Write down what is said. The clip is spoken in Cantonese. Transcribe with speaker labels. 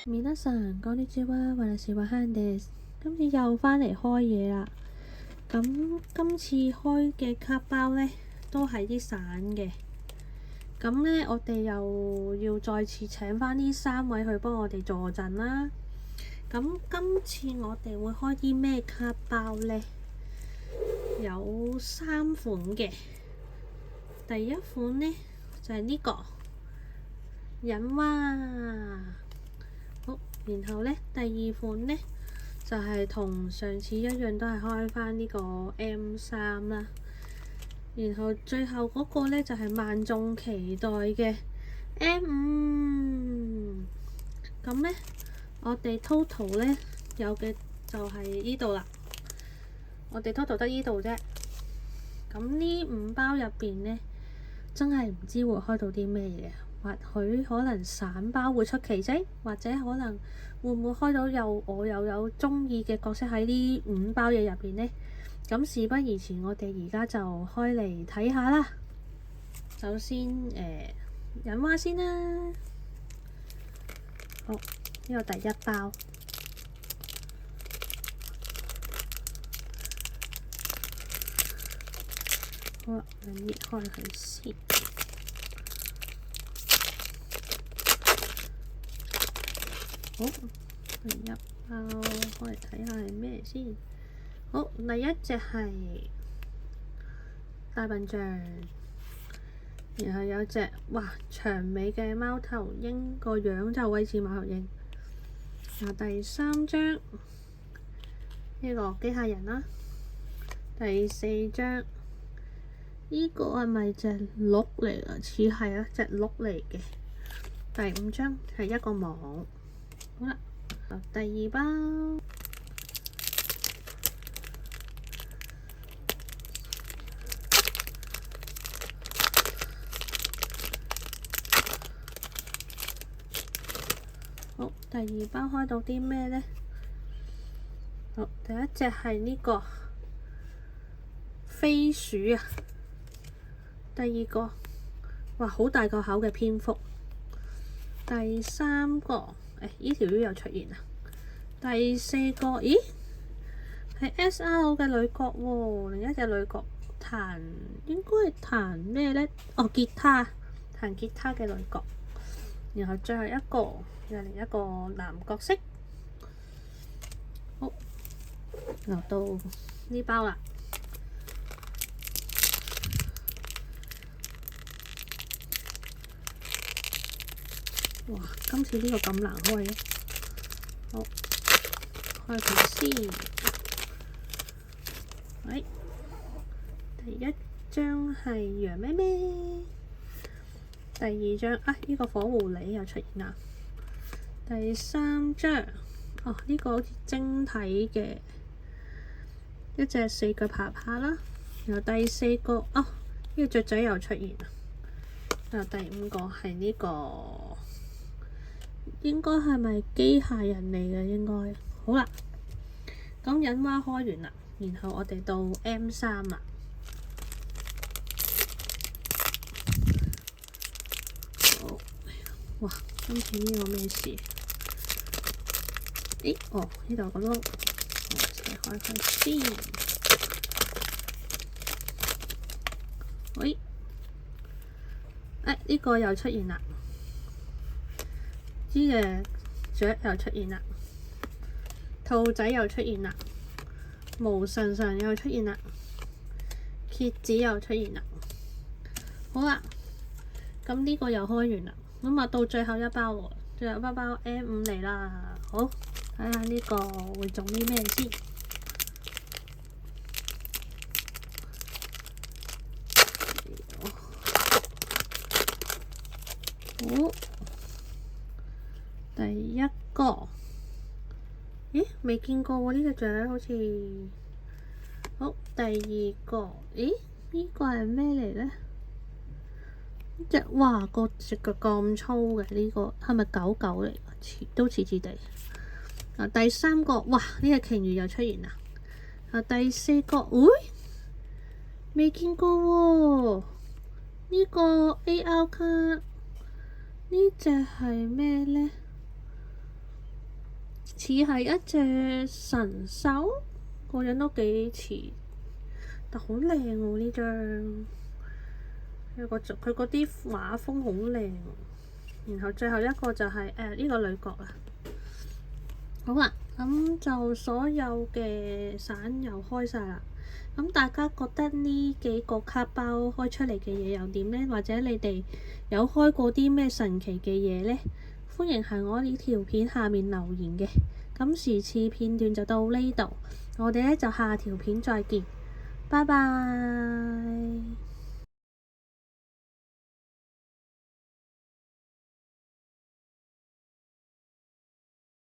Speaker 1: 皆さんこんにちは，私はハンです。今次又返嚟開嘢啦。咁今次開嘅卡包呢，都係啲散嘅。咁呢，我哋又要再次請返呢3位去幫我哋助陣啦。咁今次我哋會開啲咩卡包呢？有3款嘅。第一款呢，就係呢個隱蛙。好，然後呢，第二款呢，就係同上次一樣，都係開返呢個 M3啦。然後最後嗰個呢，就係萬眾期待嘅 M5。咁呢，我哋 total 呢，有嘅就係呢度啦。我哋 total 得呢度啫。咁呢5包入邊呢，真係唔知會開到啲咩嘢。或許可能散包會出奇蹟，或者可能會唔會開到我又有中意嘅角色喺呢5包嘢入邊呢？咁事不宜遲，我哋而家就開嚟睇下啦。首先隱蛙先啦。好，呢個第一包。好啦，你搣開佢先。好，第一包開嚟睇下係咩先。好，第一隻係大笨象，然後有隻長尾嘅貓頭鷹，個樣就好似貓頭鷹。然後第3張呢個機械人啦。第4張呢個係咪隻鹿嚟啊？似係隻鹿嚟嘅。第5張係一個網。好啦，第2包。好，第2包開到啲咩呢？好，第一隻係呢個飛鼠啊。第2個，好大個口嘅蝙蝠。第3個，呢條魚又出現啦。第4個，咦，係 SR 嘅女角喎，另一隻女角應該係彈咩呢？吉他，彈吉他嘅女角。然後最後一個又另一個男角色。好，落到呢包啦。今次呢個咁難開嘅。好，開佢先。第一張係羊咩咩。第2張呢個火狐狸又出現啦。第3張呢個好似晶體嘅一隻4腳爬爬啦。然後第4個呢個雀仔又出現啦。然後第5個係呢個應該係咪機械人嚟嘅？應該好啦。咁隱蛙開完啦，然後我哋到 M3啦。今次呢個咩事？呢度有個窿，我開佢先。呢個又出現啦，呢隻雀又出現啦，兔仔又出現啦，毛神神又出現啦，蠍子又出現啦。好啦，咁呢個又開完啦。咁到最後一包喎，最後一包 M5嚟啦。好，睇下呢個會中啲咩先。好，第一個，咦，未見過喎，呢隻雀好似。好，第2個，咦，呢個係咩嚟呢？個隻腳咁粗嘅，呢個係咪狗狗嚟？都似似地。第3個，呢隻鯨魚又出現啦。第4個，未見過喎。呢個 AR 卡，呢隻係咩呢？似係一隻神獸，個樣都幾似，但好靚喎呢張，佢嗰啲畫風好靚。然後最後一個就係呢個女角啦。好啦，咁就所有嘅散又開晒啦。咁大家覺得呢幾個卡包開出嚟嘅嘢又點呢？或者你哋有開過啲咩神奇嘅嘢呢？歡迎喺我呢條片下面留言嘅。咁時事片段就到呢度，我哋呢就下條片再見，拜拜。